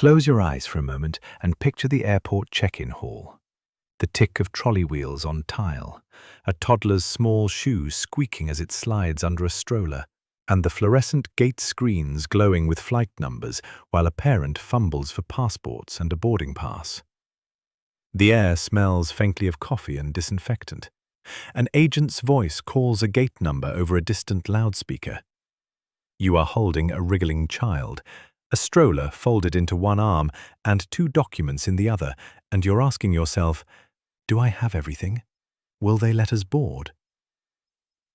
Close your eyes for a moment and picture the airport check-in hall. The tick of trolley wheels on tile, a toddler's small shoe squeaking as it slides under a stroller, and the fluorescent gate screens glowing with flight numbers while a parent fumbles for passports and a boarding pass. The air smells faintly of coffee and disinfectant. An agent's voice calls a gate number over a distant loudspeaker. You are holding a wriggling child, a stroller folded into one arm and two documents in the other, and you're asking yourself, do I have everything? Will they let us board?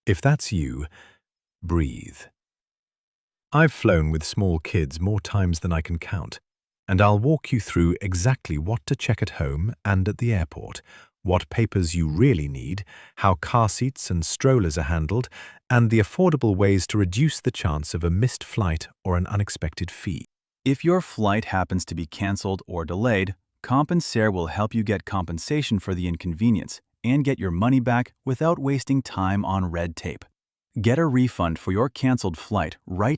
If that's you, breathe. I've flown with small kids more times than I can count, and I'll walk you through exactly what to check at home and at the airport, what papers you really need, how car seats and strollers are handled, and the affordable ways to reduce the chance of a missed flight or an unexpected fee. If your flight happens to be canceled or delayed, Compensair will help you get compensation for the inconvenience and get your money back without wasting time on red tape. Get a refund for your canceled flight right.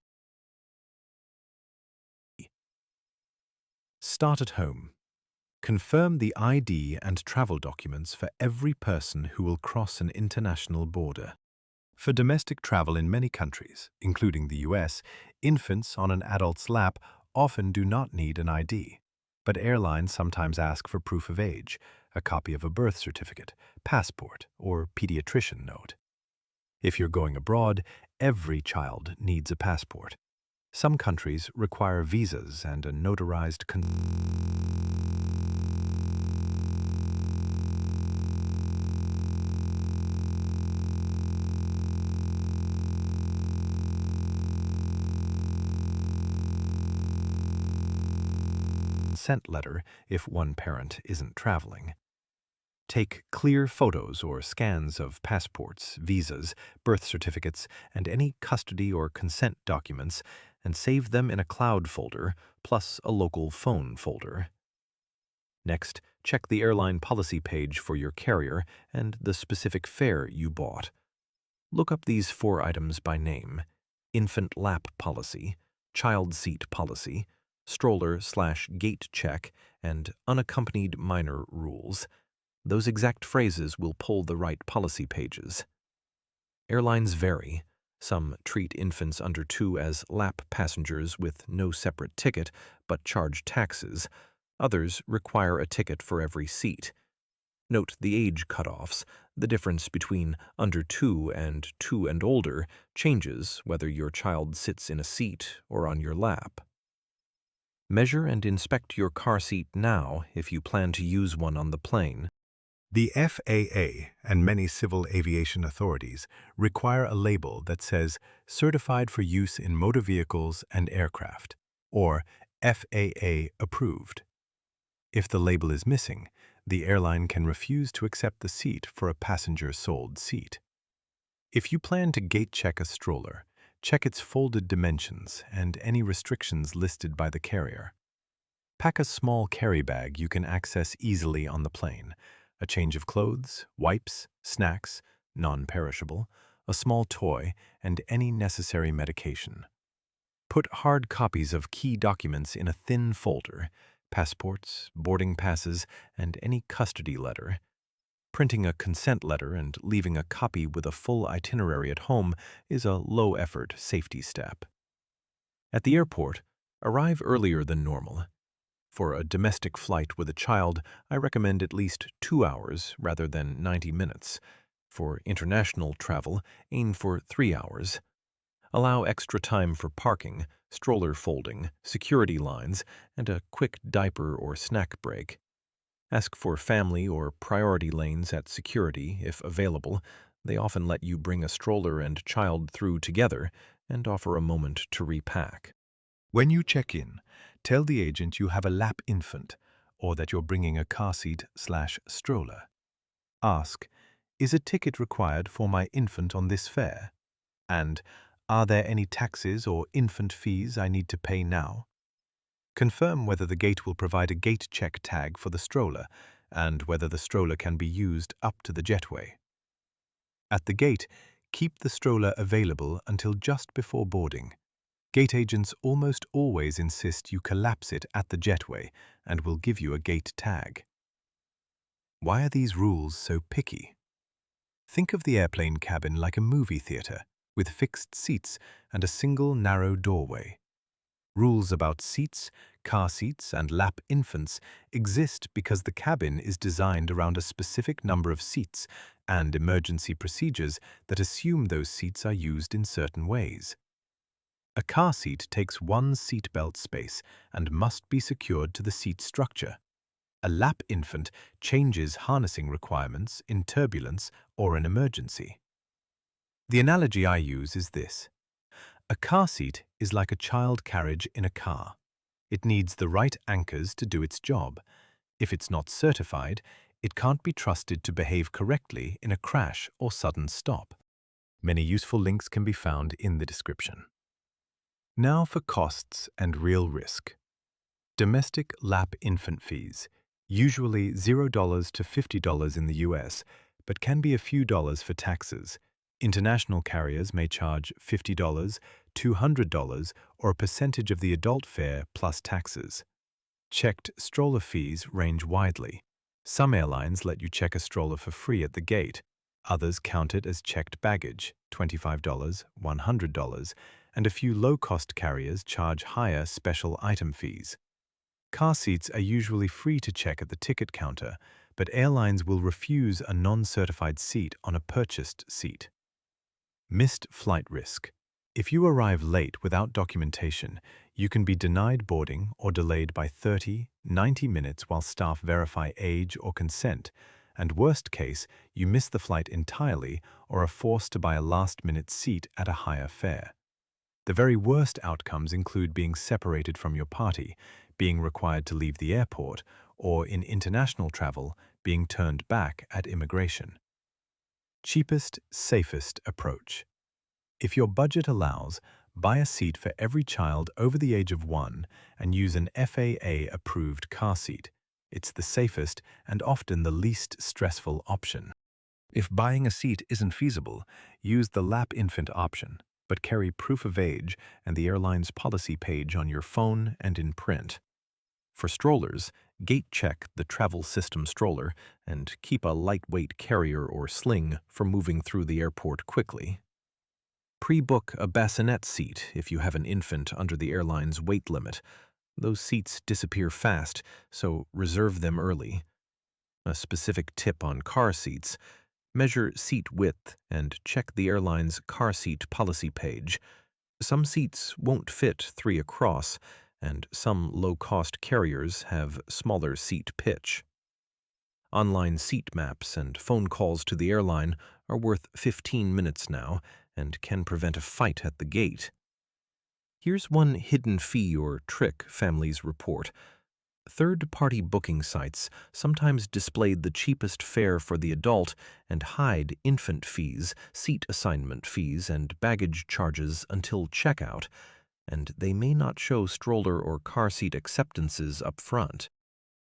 Start at home. Confirm the ID and travel documents for every person who will cross an international border. For domestic travel in many countries, including the US, infants on an adult's lap often do not need an ID. But airlines sometimes ask for proof of age, a copy of a birth certificate, passport, or pediatrician note. If you're going abroad, every child needs a passport. Some countries require visas and a notarized consent letter if one parent isn't traveling. Take clear photos or scans of passports, visas, birth certificates, and any custody or consent documents and save them in a cloud folder plus a local phone folder. Next, check the airline policy page for your carrier and the specific fare you bought. Look up these 4 items by name: infant lap policy, child seat policy, stroller/gate check, and unaccompanied minor rules. Those exact phrases will pull the right policy pages. Airlines vary. Some treat infants under 2 as lap passengers with no separate ticket but charge taxes. Others require a ticket for every seat. Note the age cutoffs. The difference between under 2 and 2 and older changes whether your child sits in a seat or on your lap. Measure and inspect your car seat now if you plan to use one on the plane. The FAA and many civil aviation authorities require a label that says Certified for Use in Motor Vehicles and Aircraft, or FAA Approved. If the label is missing, the airline can refuse to accept the seat for a passenger-sold seat. If you plan to gate check a stroller, check its folded dimensions and any restrictions listed by the carrier. Pack a small carry bag you can access easily on the plane: a change of clothes, wipes, snacks, non-perishable, a small toy, and any necessary medication. Put hard copies of key documents in a thin folder: passports, boarding passes, and any custody letter. Printing a consent letter and leaving a copy with a full itinerary at home is a low-effort safety step. At the airport, arrive earlier than normal. For a domestic flight with a child, I recommend at least 2 hours rather than 90 minutes. For international travel, aim for 3 hours. Allow extra time for parking, stroller folding, security lines, and a quick diaper or snack break. Ask for family or priority lanes at security if available. They often let you bring a stroller and child through together and offer a moment to repack. When you check in, tell the agent you have a lap infant or that you're bringing a car seat/stroller. Ask, is a ticket required for my infant on this fare? And, are there any taxes or infant fees I need to pay now? Confirm whether the gate will provide a gate check tag for the stroller and whether the stroller can be used up to the jetway. At the gate, keep the stroller available until just before boarding. Gate agents almost always insist you collapse it at the jetway and will give you a gate tag. Why are these rules so picky? Think of the airplane cabin like a movie theater, with fixed seats and a single narrow doorway. Rules about seats, car seats, and lap infants exist because the cabin is designed around a specific number of seats and emergency procedures that assume those seats are used in certain ways. A car seat takes one seatbelt space and must be secured to the seat structure. A lap infant changes harnessing requirements in turbulence or an emergency. The analogy I use is this. A car seat is like a child carriage in a car. It needs the right anchors to do its job. If it's not certified, it can't be trusted to behave correctly in a crash or sudden stop. Many useful links can be found in the description. Now for costs and real risk. Domestic lap infant fees, usually $0 to $50 in the US, but can be a few dollars for taxes. International carriers may charge $50, $200, or a percentage of the adult fare plus taxes. Checked stroller fees range widely. Some airlines let you check a stroller for free at the gate. Others count it as checked baggage, $25, $100, and a few low-cost carriers charge higher special item fees. Car seats are usually free to check at the ticket counter, but airlines will refuse a non-certified seat on a purchased seat. Missed flight risk. If you arrive late without documentation, you can be denied boarding or delayed by 30, 90 minutes while staff verify age or consent, and worst case, you miss the flight entirely or are forced to buy a last-minute seat at a higher fare. The very worst outcomes include being separated from your party, being required to leave the airport, or in international travel, being turned back at immigration. Cheapest, safest approach. If your budget allows, buy a seat for every child over the age of 1 and use an FAA-approved car seat. It's the safest and often the least stressful option. If buying a seat isn't feasible, use the lap infant option, but carry proof of age and the airline's policy page on your phone and in print. For strollers, gate check the travel system stroller and keep a lightweight carrier or sling for moving through the airport quickly. Pre-book a bassinet seat if you have an infant under the airline's weight limit. Those seats disappear fast, so reserve them early. A specific tip on car seats: measure seat width and check the airline's car seat policy page. Some seats won't fit 3 across, and some low-cost carriers have smaller seat pitch. Online seat maps and phone calls to the airline are worth 15 minutes now and can prevent a fight at the gate. Here's one hidden fee or trick families report. Third-party booking sites sometimes display the cheapest fare for the adult and hide infant fees, seat assignment fees, and baggage charges until checkout, and they may not show stroller or car seat acceptances up front.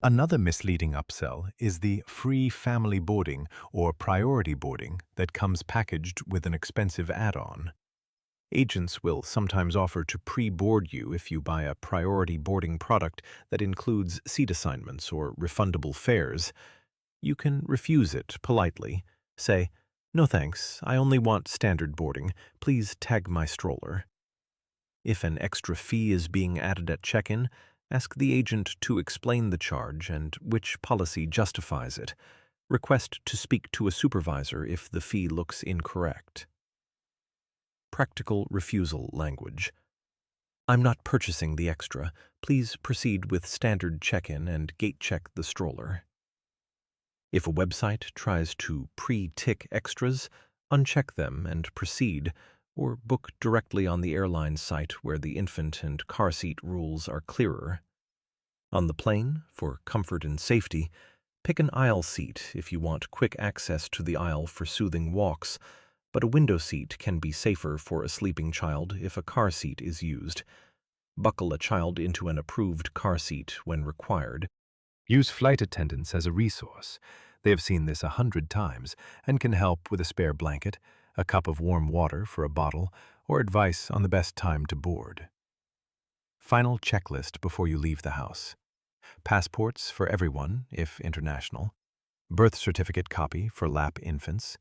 Another misleading upsell is the free family boarding or priority boarding that comes packaged with an expensive add-on. Agents will sometimes offer to pre-board you if you buy a priority boarding product that includes seat assignments or refundable fares. You can refuse it politely. Say, "No thanks, I only want standard boarding. Please tag my stroller." If an extra fee is being added at check-in, ask the agent to explain the charge and which policy justifies it. Request to speak to a supervisor if the fee looks incorrect. Practical refusal language. "I'm not purchasing the extra. Please proceed with standard check-in and gate check the stroller." If a website tries to pre-tick extras, uncheck them and proceed, or book directly on the airline site where the infant and car seat rules are clearer. On the plane, for comfort and safety, pick an aisle seat if you want quick access to the aisle for soothing walks, but a window seat can be safer for a sleeping child if a car seat is used. Buckle a child into an approved car seat when required. Use flight attendants as a resource. They have seen this 100 times and can help with a spare blanket, a cup of warm water for a bottle, or advice on the best time to board. Final checklist before you leave the house. Passports for everyone, if international. Birth certificate copy for lap infants.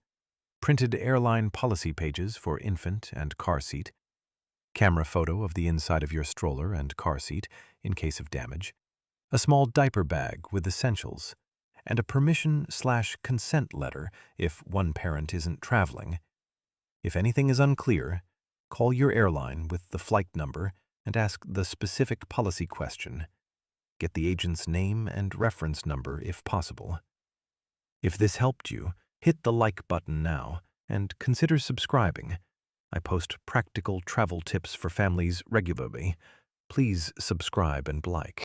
Printed airline policy pages for infant and car seat. Camera photo of the inside of your stroller and car seat in case of damage. A small diaper bag with essentials. And a permission/consent letter if one parent isn't traveling. If anything is unclear, call your airline with the flight number and ask the specific policy question. Get the agent's name and reference number if possible. If this helped you, hit the like button now and consider subscribing. I post practical travel tips for families regularly. Please subscribe and like.